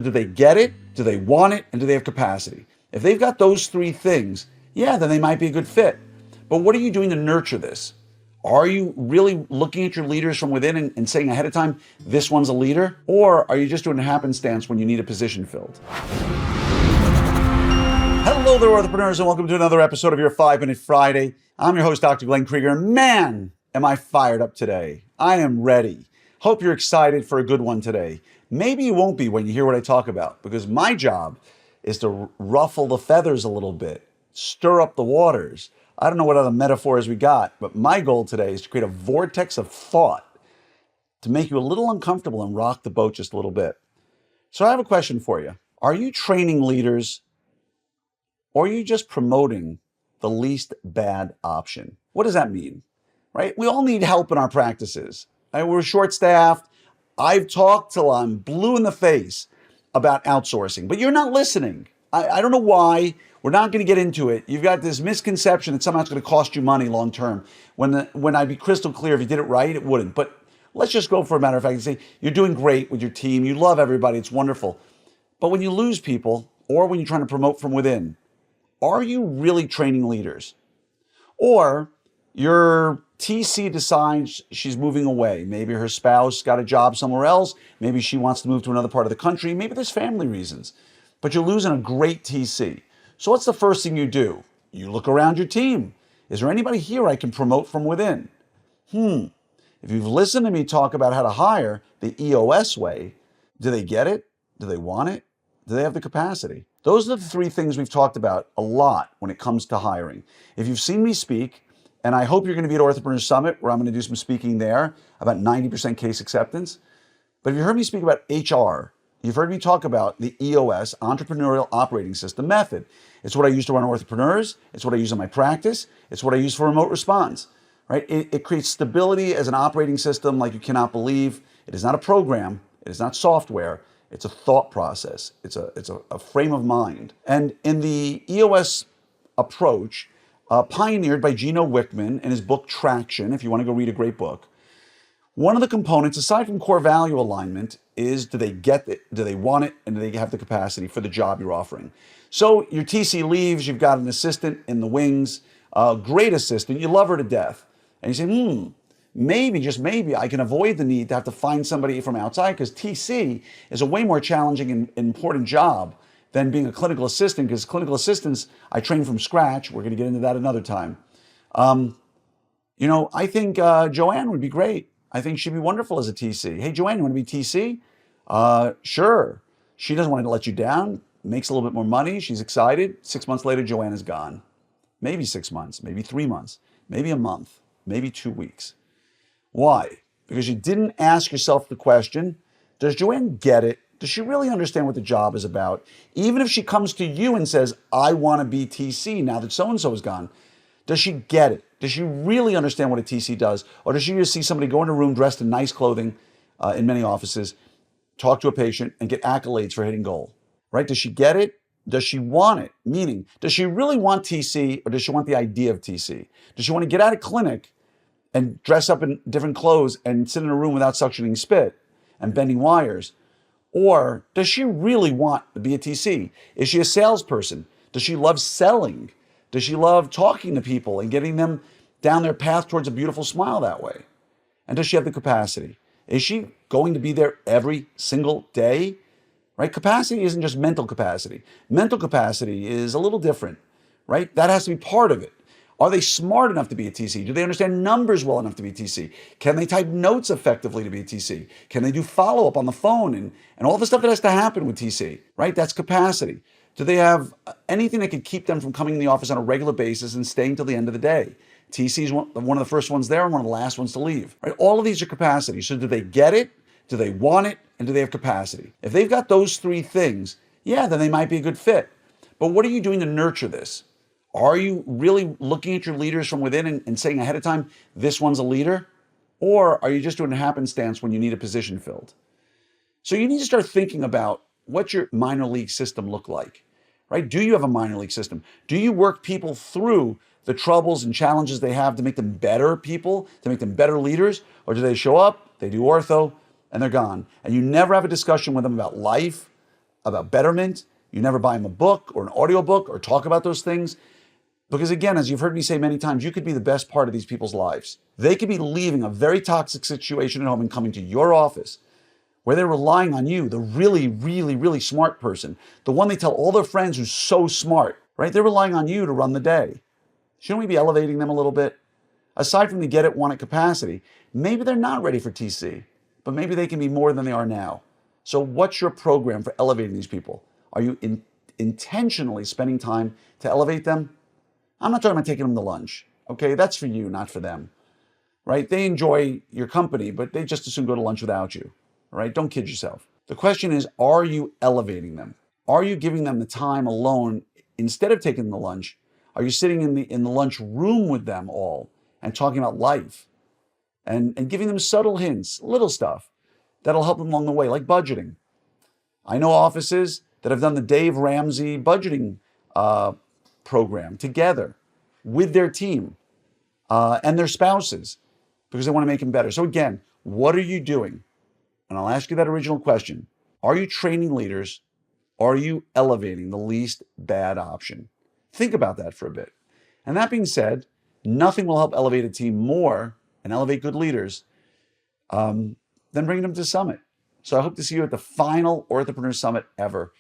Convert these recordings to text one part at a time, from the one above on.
Do they get it? Do they want it? And do they have capacity? If they've got those three things, yeah, then they might be a good fit. But what are you doing to nurture this? Are you really looking at your leaders from within and saying ahead of time, this one's a leader? Or are you just doing a happenstance when you need a position filled? Hello there, entrepreneurs, and welcome to another episode of your 5-Minute Friday. I'm your host, Dr. Glenn Krieger. Man, am I fired up today. I am ready. Hope you're excited for a good one today. Maybe you won't be when you hear what I talk about, because my job is to ruffle the feathers a little bit, stir up the waters. I don't know what other metaphors we got, but my goal today is to create a vortex of thought to make you a little uncomfortable and rock the boat just a little bit. So I have a question for you. Are you training leaders, or are you just promoting the least bad option? What does that mean? Right? We all need help in our practices. Right? We're short-staffed. I've talked till I'm blue in the face about outsourcing, but you're not listening. I don't know why. We're not going to get into it. You've got this misconception that somehow it's going to cost you money long term. When I'd be crystal clear, if you did it right, it wouldn't. But let's just go for a matter of fact and say you're doing great with your team. You love everybody. It's wonderful. But when you lose people, or when you're trying to promote from within, are you really training leaders? Or your TC decides she's moving away. Maybe her spouse got a job somewhere else. Maybe she wants to move to another part of the country. Maybe there's family reasons. But you're losing a great TC. So what's the first thing you do? You look around your team. Is there anybody here I can promote from within? If you've listened to me talk about how to hire the EOS way, do they get it? Do they want it? Do they have the capacity? Those are the three things we've talked about a lot when it comes to hiring. If you've seen me speak, and I hope you're going to be at Orthopreneur Summit, where I'm going to do some speaking there about 90% case acceptance. But if you heard me speak about HR, you've heard me talk about the EOS, Entrepreneurial Operating System method. It's what I use to run entrepreneurs. It's what I use in my practice. It's what I use for remote response. Right? It creates stability as an operating system like you cannot believe. It is not a program. It is not software. It's a thought process. It's a frame of mind. And in the EOS approach, pioneered by Gino Wickman in his book Traction, if you want to go read a great book, one of the components, aside from core value alignment, is do they get it, do they want it, and do they have the capacity for the job you're offering? So your TC leaves, you've got an assistant in the wings, a great assistant, you love her to death. And you say, maybe, just maybe, I can avoid the need to have to find somebody from outside, because TC is a way more challenging and important job than being a clinical assistant, because clinical assistants, I train from scratch. We're going to get into that another time. I think Joanne would be great. I think she'd be wonderful as a TC. Hey, Joanne, you want to be TC? Sure. She doesn't want to let you down, makes a little bit more money. She's excited. 6 months later, Joanne is gone. Maybe 6 months, maybe 3 months, maybe a month, maybe 2 weeks. Why? Because you didn't ask yourself the question, does Joanne get it? Does she really understand what the job is about? Even if she comes to you and says, I want to be TC now that so-and-so is gone, does she get it? Does she really understand what a TC does? Or does she just see somebody go in a room dressed in nice clothing in many offices, talk to a patient, and get accolades for hitting goal? Right? Does she get it? Does she want it? Meaning, does she really want TC, or does she want the idea of TC? Does she want to get out of clinic and dress up in different clothes and sit in a room without suctioning spit and bending wires? Or does she really want to be a TC? Is she a salesperson? Does she love selling? Does she love talking to people and getting them down their path towards a beautiful smile that way? And does she have the capacity? Is she going to be there every single day? Right? Capacity isn't just mental capacity. Mental capacity is a little different, right? That has to be part of it. Are they smart enough to be a TC? Do they understand numbers well enough to be a TC? Can they type notes effectively to be a TC? Can they do follow-up on the phone and all the stuff that has to happen with TC, right? That's capacity. Do they have anything that could keep them from coming in the office on a regular basis and staying till the end of the day? TC is one of the first ones there and one of the last ones to leave, right? All of these are capacity. So do they get it? Do they want it? And do they have capacity? If they've got those three things, yeah, then they might be a good fit. But what are you doing to nurture this? Are you really looking at your leaders from within and saying ahead of time, this one's a leader? Or are you just doing a happenstance when you need a position filled? So you need to start thinking about what's your minor league system look like, right? Do you have a minor league system? Do you work people through the troubles and challenges they have to make them better people, to make them better leaders? Or do they show up, they do ortho, and they're gone? And you never have a discussion with them about life, about betterment. You never buy them a book or an audiobook or talk about those things. Because again, as you've heard me say many times, you could be the best part of these people's lives. They could be leaving a very toxic situation at home and coming to your office where they're relying on you, the really, really, really smart person, the one they tell all their friends who's so smart, right? They're relying on you to run the day. Shouldn't we be elevating them a little bit? Aside from the get it, want it capacity, maybe they're not ready for TC, but maybe they can be more than they are now. So what's your program for elevating these people? Are you intentionally spending time to elevate them? I'm not talking about taking them to lunch, okay? That's for you, not for them, right? They enjoy your company, but they just as soon go to lunch without you, right? Don't kid yourself. The question is, are you elevating them? Are you giving them the time alone instead of taking them to lunch? Are you sitting in the lunch room with them all and talking about life and giving them subtle hints, little stuff that'll help them along the way, like budgeting? I know offices that have done the Dave Ramsey budgeting program together with their team and their spouses because they want to make them better. So again, what are you doing? And I'll ask you that original question. Are you training leaders? Are you elevating the least bad option? Think about that for a bit. And that being said, nothing will help elevate a team more and elevate good leaders than bringing them to Summit. So I hope to see you at the final Orthopreneur Summit ever.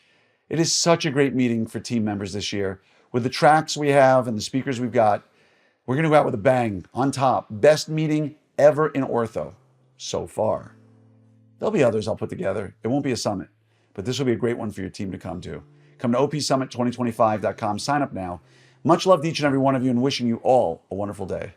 It is such a great meeting for team members this year. With the tracks we have and the speakers we've got, we're going to go out with a bang on top. Best meeting ever in Ortho so far. There'll be others I'll put together. It won't be a summit, but this will be a great one for your team to come to. Come to opsummit2025.com. Sign up now. Much love to each and every one of you and wishing you all a wonderful day.